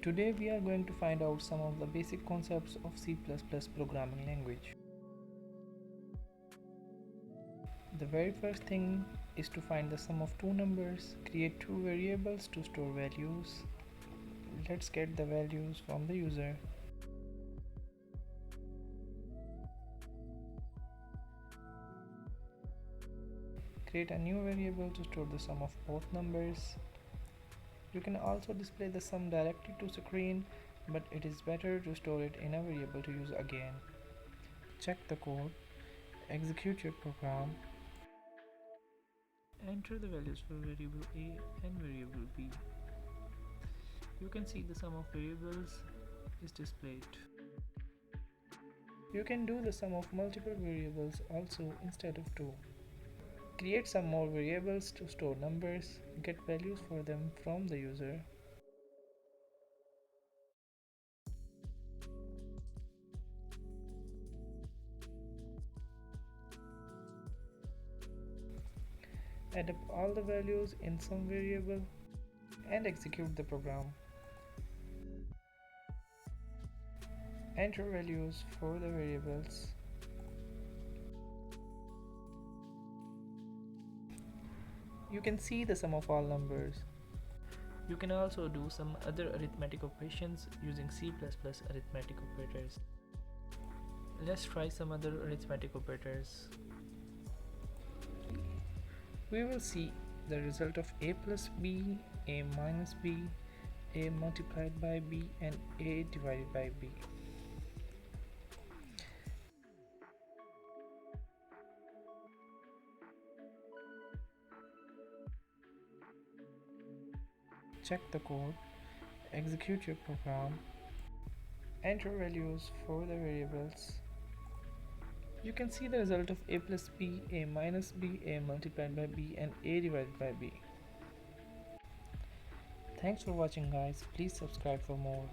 Today we are going to find out some of the basic concepts of C++ programming language. The very first thing is to find the sum of two numbers, create two variables to store values. Let's get the values from the user. Create a new variable to store the sum of both numbers. You can also display the sum directly to screen, but it is better to store it in a variable to use again. Check the code, execute your program, enter the values for variable A and variable B. You can see the sum of variables is displayed. You can do the sum of multiple variables also instead of two. Create some more variables to store numbers, get values for them from the user. Add up all the values in some variable and execute the program. Enter values for the variables. You can see the sum of all numbers. You can also do some other arithmetic operations using C++ arithmetic operators. Let's try some other arithmetic operators. We will see the result of a plus b, a minus b, a multiplied by b, and a divided by b. Check the code, execute your program, enter values for the variables. You can see the result of a plus b, a minus b, a multiplied by b, and a divided by b. Thanks for watching guys, please subscribe for more.